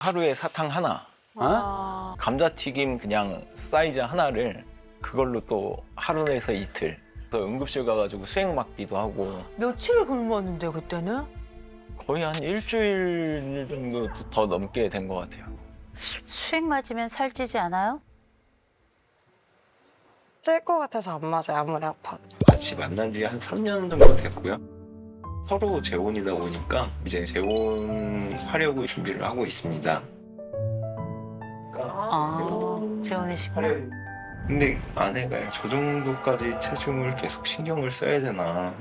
하루에 사탕 하나, 어? 감자튀김 그냥 사이즈 하나를 그걸로 또 하루에서 이틀. 또 응급실 가가지고 수액 맞기도 하고 며칠 굶었는데 그때는? 거의 한 일주일 정도 더 넘게 된 것 같아요. 수액 맞으면 살찌지 않아요? 찔 것 같아서 안 맞아요, 아무리 아파도. 같이 만난 지 한 3년 정도 됐고요. 서로 재혼이다 보니까 이제 재혼하려고 준비를 하고 있습니다. 재혼이시구나. 근데 아내가 저 정도까지 체중을 계속 신경을 써야 되나.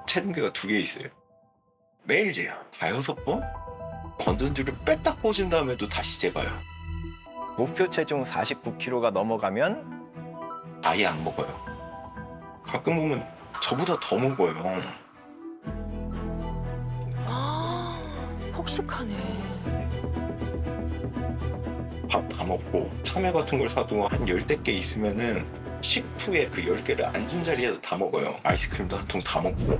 체중계가 2개 있어요. 매일 재요. 5-6번? 건전지를 뺐다 꽂은 다음에도 다시 재봐요. 목표 체중 49kg가 넘어가면 아예 안 먹어요. 가끔 보면 저보다 더 먹어요. 폭식하네. 밥 다 먹고 참외 같은 걸 사도 한 10개 있으면은 식후에 그 10개를 앉은 자리에서 다 먹어요. 아이스크림도 한 통 다 먹고.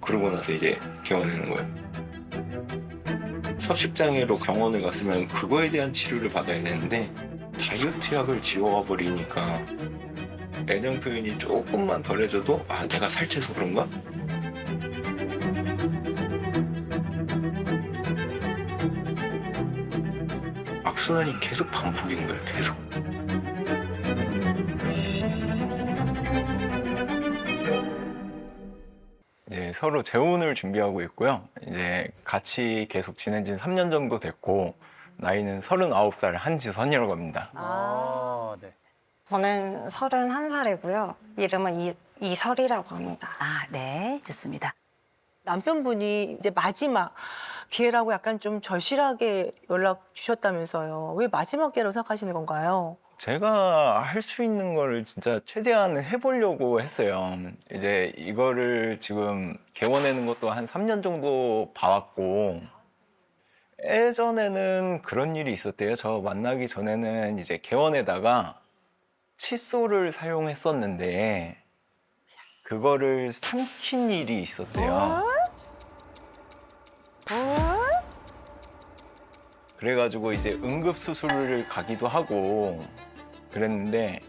그러고 나서 이제 개원하는 거예요. 섭식장애로 병원을 갔으면 그거에 대한 치료를 받아야 되는데 다이어트 약을 지워가 버리니까 애정 표현이 조금만 덜해져도 아 내가 살쪄서 그런가? 악순환이 계속 반복인 거예요. 계속. 이제 서로 재혼을 준비하고 있고요. 이제 같이 계속 지낸 지는 3년 정도 됐고 나이는 39살 한지선이라고 합니다. 네. 저는 31살이고요. 이름은 이설이라고 합니다. 아, 네, 좋습니다. 남편분이 이제 마지막 기회라고 약간 좀 절실하게 연락 주셨다면서요. 왜 마지막 기회라고 생각하시는 건가요? 제가 할 수 있는 거를 진짜 최대한 해보려고 했어요. 이제 이거를 지금 개원하는 것도 한 3년 정도 봐왔고 예전에는 그런 일이 있었대요. 저 만나기 전에는 이제 개원에다가 칫솔을 사용했었는데 그거를 삼킨 일이 있었대요. 그래가지고 이제 응급수술을 가기도 하고 그랬는데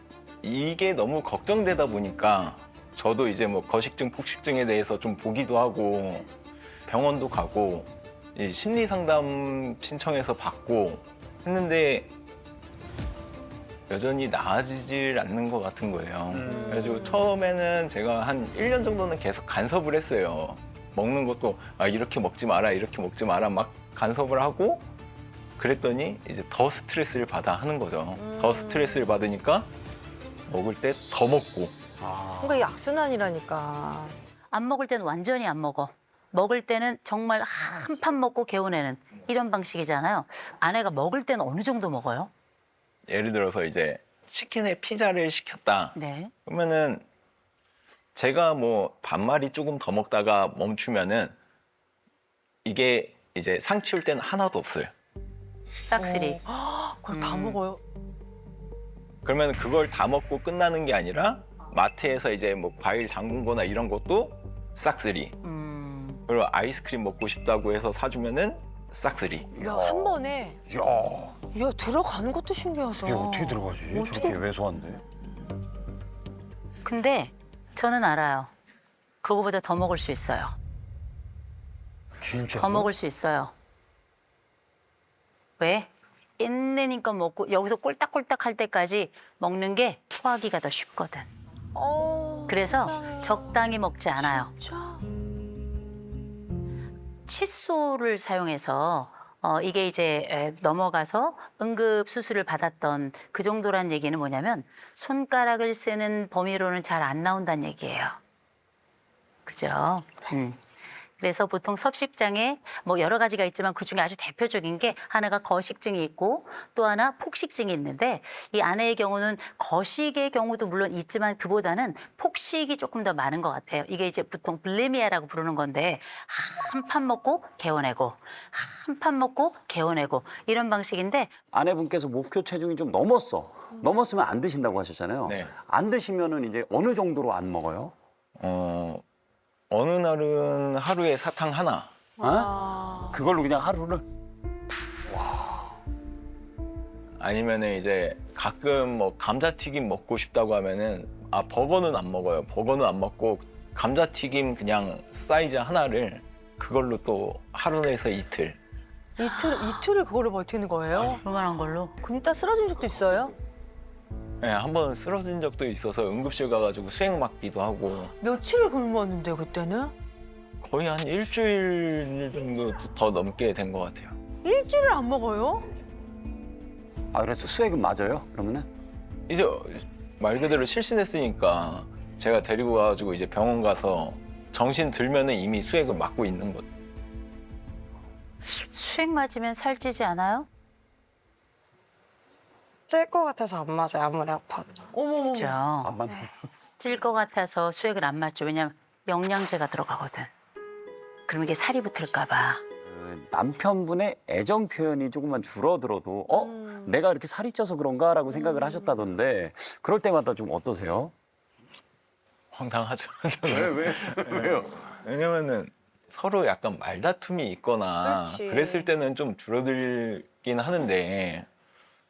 이게 너무 걱정되다 보니까 저도 이제 뭐 거식증, 폭식증에 대해서 좀 보기도 하고 병원도 가고 이 심리상담 신청해서 받고 했는데 여전히 나아지질 않는 것 같은 거예요. 그래가지고 처음에는 제가 한 1년 정도는 계속 간섭을 했어요. 먹는 것도 아, 이렇게 먹지 마라, 이렇게 먹지 마라 막 간섭을 하고 그랬더니 이제 더 스트레스를 받아 하는 거죠. 더 스트레스를 받으니까 먹을 때 더 먹고. 뭔가 이 악순환이라니까. 안 먹을 때는 완전히 안 먹어. 먹을 때는 정말 한 판 먹고 개운해는 이런 방식이잖아요. 아내가 먹을 때는 어느 정도 먹어요? 예를 들어서 이제 치킨에 피자를 시켰다. 네. 그러면은 제가 뭐 반마리 조금 더 먹다가 멈추면은 이게 이제 상 치울 때는 하나도 없어요. 싹쓸이. 그걸 다 먹어요? 그러면 그걸 다 먹고 끝나는 게 아니라 마트에서 이제 뭐 과일 담근 거나 이런 것도 싹쓸이. 그리고 아이스크림 먹고 싶다고 해서 사주면은 싹쓸이. 한 번에. 야, 야, 들어가는 것도 신기하다. 이게 어떻게 들어가지? 어떻게- 저렇게 왜소한데? 근데 저는 알아요. 그거보다 더 먹을 수 있어요. 진짜? 더 먹을 수 있어요. 왜? 있는니까 먹고 여기서 꼴딱꼴딱 할 때까지 먹는 게 토하기가 더 쉽거든. 그래서 적당히 먹지 않아요. 진짜? 칫솔을 사용해서 이게 이제 넘어가서 응급 수술을 받았던 그 정도란 얘기는 뭐냐면 손가락을 쓰는 범위로는 잘 안 나온다는 얘기예요. 그죠? 그래서 보통 섭식장애 뭐 여러 가지가 있지만 그중에 아주 대표적인 게 하나가 거식증이 있고 또 하나 폭식증이 있는데 이 아내의 경우는 거식의 경우도 물론 있지만 그보다는 폭식이 조금 더 많은 것 같아요. 이게 이제 보통 불레미아라고 부르는 건데 한 판 먹고 개워내고 한 판 먹고 개워내고 이런 방식인데 아내분께서 목표 체중이 좀 넘었어. 넘었으면 안 드신다고 하셨잖아요. 네. 안 드시면은 이제 어느 정도로 안 먹어요? 어느 날은 하루에 사탕 하나, 어? 그걸로 그냥 하루를? 아니면은 이제 가끔 뭐 감자튀김 먹고 싶다고 하면은 버거는 안 먹어요. 버거는 안 먹고 감자튀김 그냥 사이즈 하나를 그걸로 또 하루 내서 이틀. 이틀을 그걸로 버티는 거예요? 요만한 걸로. 굶다 쓰러진 적도 있어요? 네, 한번 쓰러진 적도 있어서 응급실 가가지고 수액 맞기도 하고 며칠을 굶었는데요, 그때는? 거의 한 일주일 정도 더 넘게 된 것 같아요. 일주일을 안 먹어요? 아, 그래서 수액은 맞아요? 그러면은? 이제 말 그대로 실신했으니까 제가 데리고 가가지고 이제 병원 가서 정신 들면은 이미 수액을 맞고 있는 거죠. 수액 맞으면 살찌지 않아요? 찔 것 같아서 안 맞아요. 아무리 아파도. 어머, 그렇죠. 안 맞네. 찔 것 같아서 수액을 안 맞죠. 왜냐면 영양제가 들어가거든. 그럼 이게 살이 붙을까 봐. 남편분의 애정 표현이 조금만 줄어들어도 내가 이렇게 살이 쪄서 그런가라고 생각을 하셨다던데 그럴 때마다 좀 어떠세요? 황당하죠. 저는. 왜요? 왜냐면은 서로 약간 말다툼이 있거나 그렇지. 그랬을 때는 좀 줄어들긴 하는데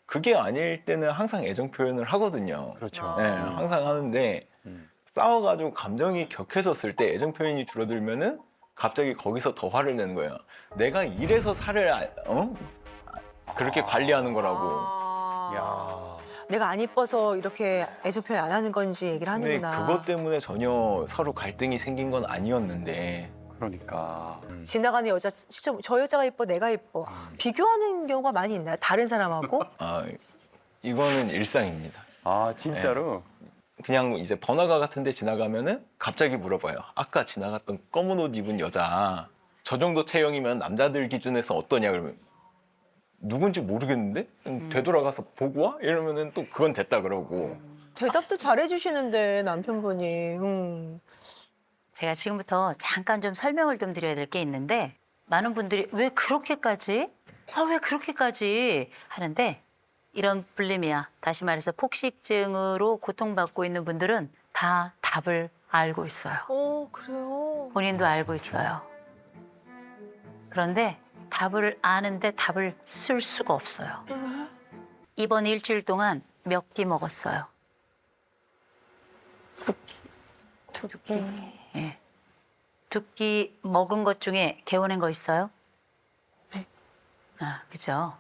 그게 아닐 때는 항상 애정 표현을 하거든요. 그렇죠. 네, 항상 하는데 싸워가지고 감정이 격해졌을 때 애정 표현이 줄어들면은 갑자기 거기서 더 화를 내는 거예요. 내가 이래서 살을 그렇게 관리하는 거라고. 야. 내가 안 이뻐서 이렇게 애정 표현 안 하는 건지 얘기를 근데 하는구나. 그것 때문에 전혀 서로 갈등이 생긴 건 아니었는데 그러니까. 지나가는 여자, 진짜 저 여자가 이뻐, 내가 이뻐. 비교하는 경우가 많이 있나요? 다른 사람하고? 이거는 일상입니다. 아, 진짜로? 그냥 이제 번화가 같은 데 지나가면은 갑자기 물어봐요. 아까 지나갔던 검은 옷 입은 여자 저 정도 체형이면 남자들 기준에서 어떠냐 그러면 누군지 모르겠는데 되돌아가서 보고 와? 이러면은 또 그건 됐다 그러고. 대답도 잘해주시는데, 남편분이. 제가 지금부터 잠깐 좀 설명을 좀 드려야 될 게 있는데 많은 분들이 왜 그렇게까지? 왜 그렇게까지? 하는데 이런 불리미아, 다시 말해서 폭식증으로 고통받고 있는 분들은 다 답을 알고 있어요. 그래요? 본인도 알고 있어요. 그런데 답을 아는데 답을 쓸 수가 없어요. 이번 일주일 동안 몇 끼 먹었어요? 두 개. 예. 두 끼 먹은 것 중에 개워낸 거 있어요? 네. 그죠?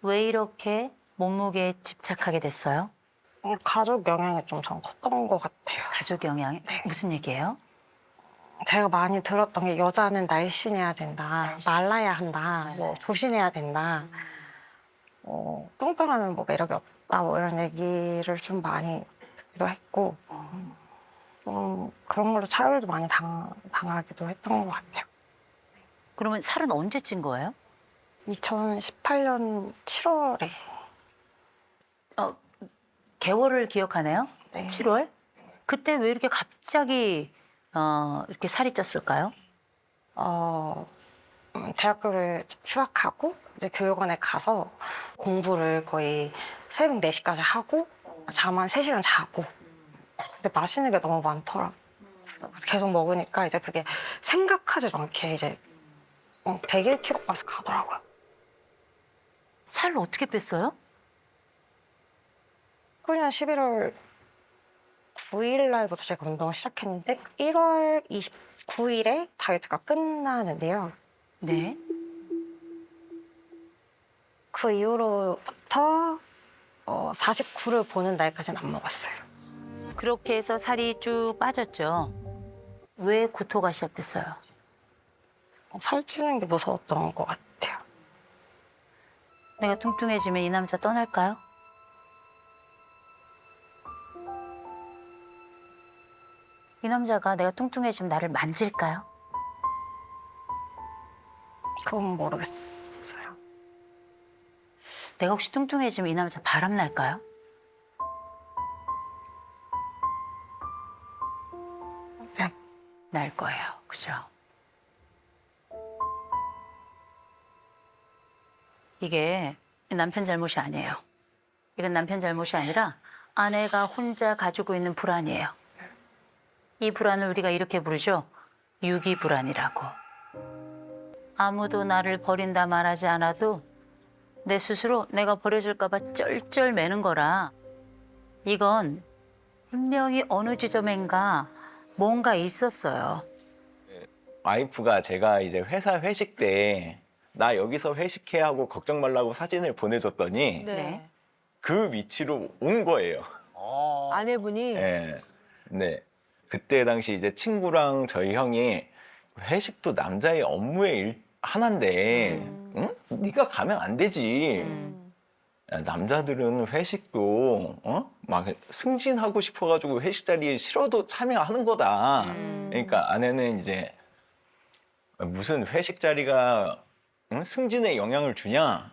왜 이렇게 몸무게에 집착하게 됐어요? 가족 영향이 좀 전 컸던 것 같아요. 가족 영향? 네. 무슨 얘기예요? 제가 많이 들었던 게 여자는 날씬해야 된다, 말라야 한다, 뭐 조신해야 된다, 뚱뚱하면 뭐 매력이 없다, 뭐 이런 얘기를 좀 많이 듣기도 했고, 그런 걸로 차별도 많이 당하기도 했던 것 같아요. 그러면 살은 언제 찐 거예요? 2018년 7월에 개월을 기억하네요? 네. 7월? 그때 왜 이렇게 갑자기 이렇게 살이 쪘을까요? 대학교를 휴학하고 이제 교육원에 가서 공부를 거의 새벽 4시까지 하고 잠 한 3시간 자고 근데 맛있는 게 너무 많더라고요. 계속 먹으니까 이제 그게 생각하지도 않게 이제 101kg까지 가더라고요. 살을 어떻게 뺐어요? 그냥 11월 9일 날부터 제가 운동을 시작했는데 1월 29일에 다이어트가 끝나는데요. 네. 그 이후로부터 49를 보는 날까지는 안 먹었어요. 그렇게 해서 살이 쭉 빠졌죠. 왜 구토가 시작됐어요? 살찌는 게 무서웠던 것 같아요. 내가 뚱뚱해지면 이 남자 떠날까요? 이 남자가 내가 뚱뚱해지면 나를 만질까요? 그건 모르겠어요. 내가 혹시 뚱뚱해지면 이 남자 바람 날까요? 네. 날 거예요. 그죠? 이게 남편 잘못이 아니에요. 이건 남편 잘못이 아니라 아내가 혼자 가지고 있는 불안이에요. 이 불안을 우리가 이렇게 부르죠. 유기불안이라고. 아무도 나를 버린다 말하지 않아도 내 스스로 내가 버려질까 봐 쩔쩔 매는 거라. 이건 분명히 어느 지점인가 뭔가 있었어요. 와이프가 제가 이제 회사 회식 때 나 여기서 회식해 하고 걱정 말라고 사진을 보내줬더니 네. 그 위치로 온 거예요. 아내분이 네. 네. 그때 당시 이제 친구랑 저희 형이 회식도 남자의 업무의 하나인데, 응? 네가 가면 안 되지. 야, 남자들은 회식도 막 승진하고 싶어가지고 회식 자리에 싫어도 참여하는 거다. 그러니까 아내는 이제 무슨 회식 자리가 승진에 영향을 주냐?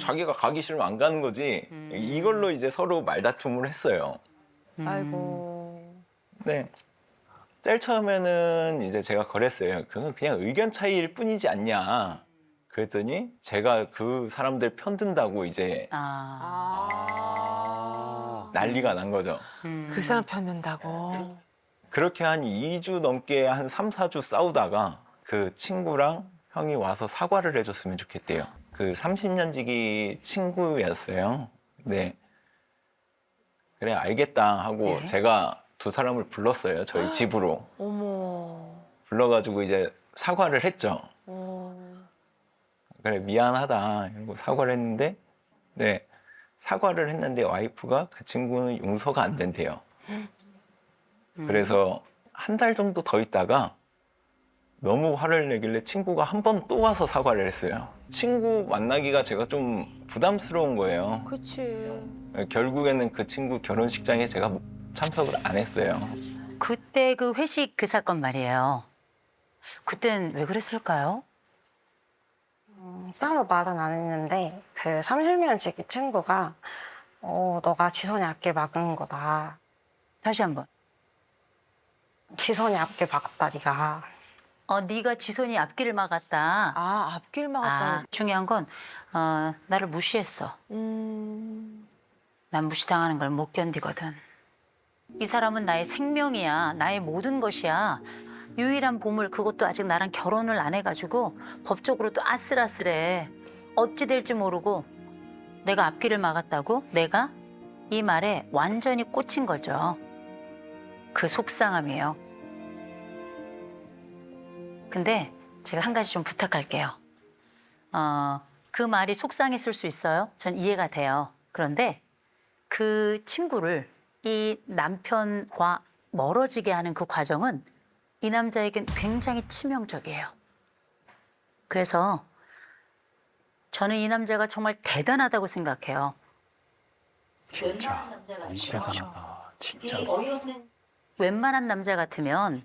자기가 가기 싫으면 안 가는 거지. 이걸로 이제 서로 말다툼을 했어요. 아이고. 네. 제일 처음에는 이제 제가 그랬어요. 그건 그냥 의견 차이일 뿐이지 않냐. 그랬더니 제가 그 사람들 편든다고 이제 난리가 난 거죠. 그 사람 편든다고. 그렇게 한 2주 넘게 한 3, 4주 싸우다가 그 친구랑 형이 와서 사과를 해줬으면 좋겠대요. 그 30년 지기 친구였어요. 네. 그래 알겠다 하고 네. 제가 두 사람을 불렀어요. 저희 집으로. 어머. 불러가지고 이제 사과를 했죠. 어. 그래 미안하다 이러고 사과를 했는데 네 사과를 했는데 와이프가 그 친구는 용서가 안 된대요. 그래서 한 달 정도 더 있다가 너무 화를 내길래 친구가 한 번 또 와서 사과를 했어요. 친구 만나기가 제가 좀 부담스러운 거예요. 그치. 결국에는 그 친구 결혼식장에 제가 참석을 안 했어요. 그때 그 회식 그 사건 말이에요. 그땐 왜 그랬을까요? 따로 말은 안 했는데 그 30년 지기 친구가 너가 지선이 앞길 막은 거다. 다시 한번. 지선이 앞길 막았다 네가. 네가 지선이 앞길을 막았다. 아, 앞길 막았다. 중요한 건 나를 무시했어. 난 무시당하는 걸 못 견디거든. 이 사람은 나의 생명이야. 나의 모든 것이야. 유일한 보물 그것도 아직 나랑 결혼을 안 해가지고 법적으로도 아슬아슬해. 어찌 될지 모르고 내가 앞길을 막았다고? 내가? 이 말에 완전히 꽂힌 거죠. 그 속상함이에요. 근데 제가 한 가지 좀 부탁할게요. 그 말이 속상했을 수 있어요. 전 이해가 돼요. 그런데 그 친구를 이 남편과 멀어지게 하는 그 과정은 이 남자에겐 굉장히 치명적이에요. 그래서 저는 이 남자가 정말 대단하다고 생각해요. 진짜 너무 대단하다. 진짜. 웬만한 남자 같으면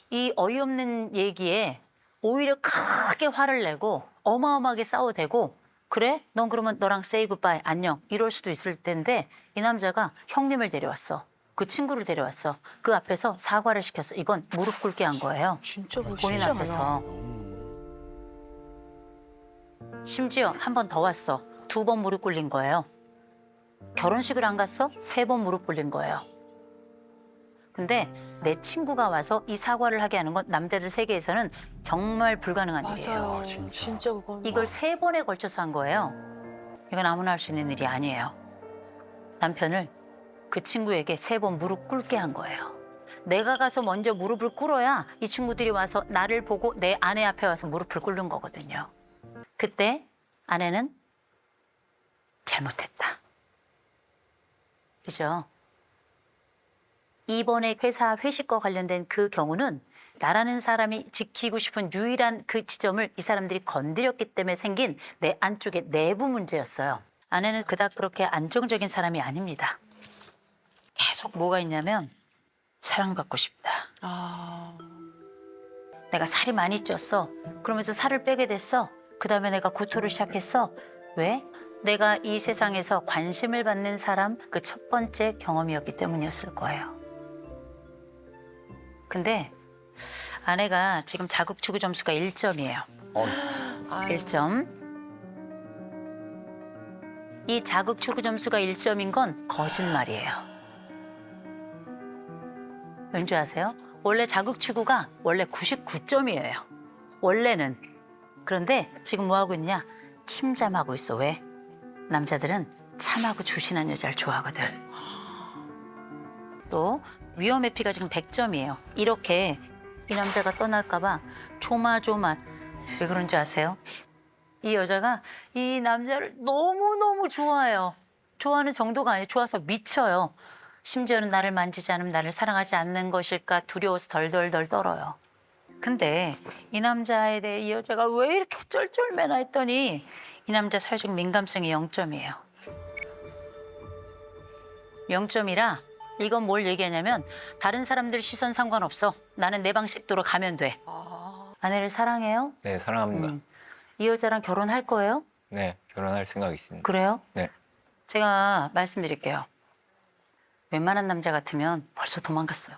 이 어이없는 얘기에 오히려 크게 화를 내고 어마어마하게 싸워대고 그래? 넌 그러면 너랑 say goodbye, 안녕 이럴 수도 있을 텐데 이 남자가 형님을 데려왔어. 그 친구를 데려왔어. 그 앞에서 사과를 시켰어. 이건 무릎 꿇게 한 거예요. 진짜 본인 앞에서. 심지어 한 번 더 왔어. 2번 무릎 꿇린 거예요. 결혼식을 안 갔어? 3번 무릎 꿇린 거예요. 근데 내 친구가 와서 이 사과를 하게 하는 건 남자들 세계에서는 정말 불가능한 일이에요. 맞아요. 진짜. 진짜 그건. 이걸 3번에 걸쳐서 한 거예요. 이건 아무나 할 수 있는 일이 아니에요. 남편을 그 친구에게 3번 무릎 꿇게 한 거예요. 내가 가서 먼저 무릎을 꿇어야 이 친구들이 와서 나를 보고 내 아내 앞에 와서 무릎을 꿇는 거거든요. 그때 아내는 잘못했다. 그죠? 이번에 회사 회식과 관련된 그 경우는 나라는 사람이 지키고 싶은 유일한 그 지점을 이 사람들이 건드렸기 때문에 생긴 내 안쪽의 내부 문제였어요. 아내는 그닥 그렇게 안정적인 사람이 아닙니다. 계속 뭐가 있냐면 사랑받고 싶다. 아. 내가 살이 많이 쪘어. 그러면서 살을 빼게 됐어. 그다음에 내가 구토를 시작했어. 왜? 내가 이 세상에서 관심을 받는 사람 그 첫 번째 경험이었기 때문이었을 거예요. 근데 아내가 지금 자극추구 점수가 1점이에요. 아유. 1점. 이 자극추구 점수가 1점인 건 거짓말이에요. 왠지 아세요? 원래 자극추구가 원래 99점이에요. 원래는. 그런데 지금 뭐 하고 있냐? 침잠하고 있어. 왜? 남자들은 참하고 조신한 여자를 좋아하거든. 또 위험의 피가 지금 100점이에요. 이렇게 이 남자가 떠날까 봐 조마조마. 왜 그런 줄 아세요? 이 여자가 이 남자를 너무너무 좋아해요. 좋아하는 정도가 아니에요. 좋아서 미쳐요. 심지어는 나를 만지지 않으면 나를 사랑하지 않는 것일까 두려워서 덜덜덜 떨어요. 근데 이 남자에 대해 이 여자가 왜 이렇게 쩔쩔매나 했더니 이 남자 사회적 민감성이 0점이에요. 0점이라 이건 뭘 얘기하냐면 다른 사람들 시선 상관없어. 나는 내 방식대로 가면 돼. 아내를 사랑해요? 네, 사랑합니다. 이 여자랑 결혼할 거예요? 네, 결혼할 생각이 있습니다. 그래요? 네. 제가 말씀드릴게요. 웬만한 남자 같으면 벌써 도망갔어요.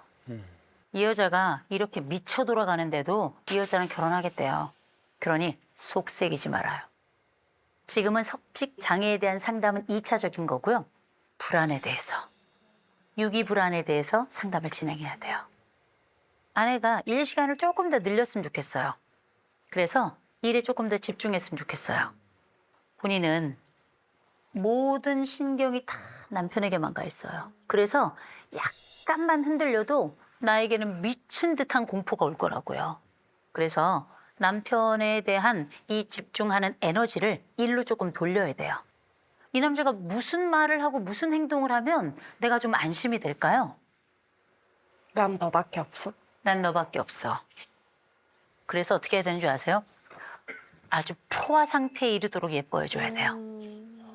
이 여자가 이렇게 미쳐 돌아가는데도 이 여자랑 결혼하겠대요. 그러니 속색이지 말아요. 지금은 섭식 장애에 대한 상담은 2차적인 거고요. 불안에 대해서, 유기 불안에 대해서 상담을 진행해야 돼요. 아내가 일 시간을 조금 더 늘렸으면 좋겠어요. 그래서 일에 조금 더 집중했으면 좋겠어요. 본인은 모든 신경이 다 남편에게만 가 있어요. 그래서 약간만 흔들려도 나에게는 미친 듯한 공포가 올 거라고요. 그래서 남편에 대한 이 집중하는 에너지를 일로 조금 돌려야 돼요. 이 남자가 무슨 말을 하고 무슨 행동을 하면 내가 좀 안심이 될까요? 난 너밖에 없어. 난 너밖에 없어. 그래서 어떻게 해야 되는 줄 아세요? 아주 포화 상태에 이르도록 예뻐해줘야 돼요.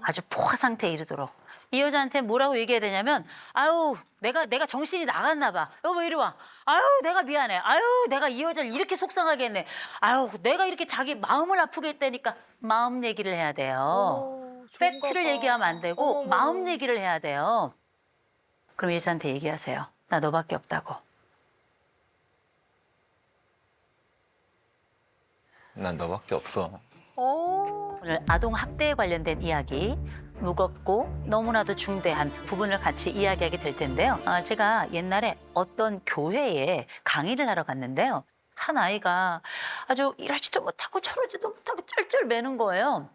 아주 포화 상태에 이르도록. 이 여자한테 뭐라고 얘기해야 되냐면, 아유, 내가 정신이 나갔나 봐. 여보, 이리 와. 아유, 내가 미안해. 아유, 내가 이 여자를 이렇게 속상하게 했네. 아유, 내가 이렇게 자기 마음을 아프게 했다니까. 마음 얘기를 해야 돼요. 팩트를 얘기하면 안 되고 마음 얘기를 해야 돼요. 그럼 이 여자한테 얘기하세요. 나 너밖에 없다고. 난 너밖에 없어. 오늘 아동 학대에 관련된 이야기, 무겁고 너무나도 중대한 부분을 같이 이야기하게 될 텐데요. 제가 옛날에 어떤 교회에 강의를 하러 갔는데요. 한 아이가 아주 이러지도 못하고 저러지도 못하고 쩔쩔매는 거예요.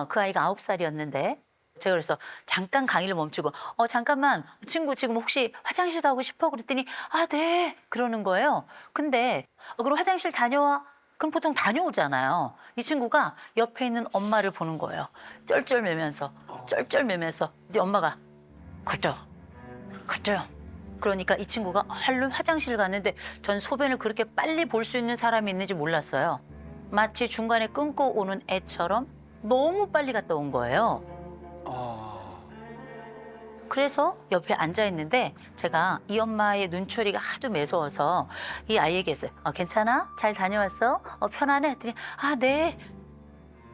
그 아이가 9살이었는데 제가 그래서 잠깐 강의를 멈추고 잠깐만 친구 지금 혹시 화장실 가고 싶어? 그랬더니 아, 네 그러는 거예요. 근데 그럼 화장실 다녀와. 그럼 보통 다녀오잖아요. 이 친구가 옆에 있는 엄마를 보는 거예요. 쩔쩔매면서 이제 엄마가 갔죠. 그러니까 이 친구가 얼른 화장실 갔는데 전 소변을 그렇게 빨리 볼 수 있는 사람이 있는지 몰랐어요. 마치 중간에 끊고 오는 애처럼 너무 빨리 갔다 온 거예요. 그래서 옆에 앉아 있는데 제가 이 엄마의 눈초리가 하도 매서워서 이 아이에게 했어요. 괜찮아? 잘 다녀왔어? 편안해? 했더니 아, 네.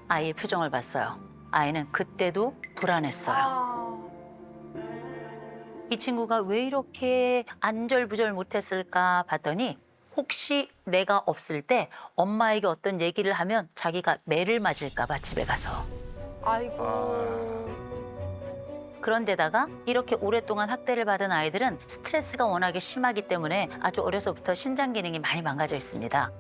아이의 표정을 봤어요. 아이는 그때도 불안했어요. 이 친구가 왜 이렇게 안절부절 못했을까 봤더니 혹시 내가 없을 때 엄마에게 어떤 얘기를 하면 자기가 매를 맞을까 봐 집에 가서. 아이고. 그런데다가 이렇게 오랫동안 학대를 받은 아이들은 스트레스가 워낙에 심하기 때문에 아주 어려서부터 신장 기능이 많이 망가져 있습니다.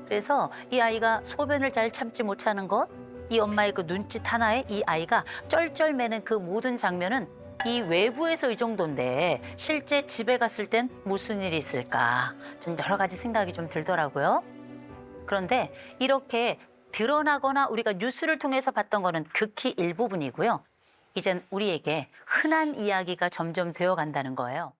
그래서 이 아이가 소변을 잘 참지 못하는 것, 이 엄마의 그 눈짓 하나에 이 아이가 쩔쩔매는 그 모든 장면은 이 외부에서 이 정도인데 실제 집에 갔을 땐 무슨 일이 있을까? 좀 여러 가지 생각이 좀 들더라고요. 그런데 이렇게 드러나거나 우리가 뉴스를 통해서 봤던 거는 극히 일부분이고요. 이젠 우리에게 흔한 이야기가 점점 되어간다는 거예요.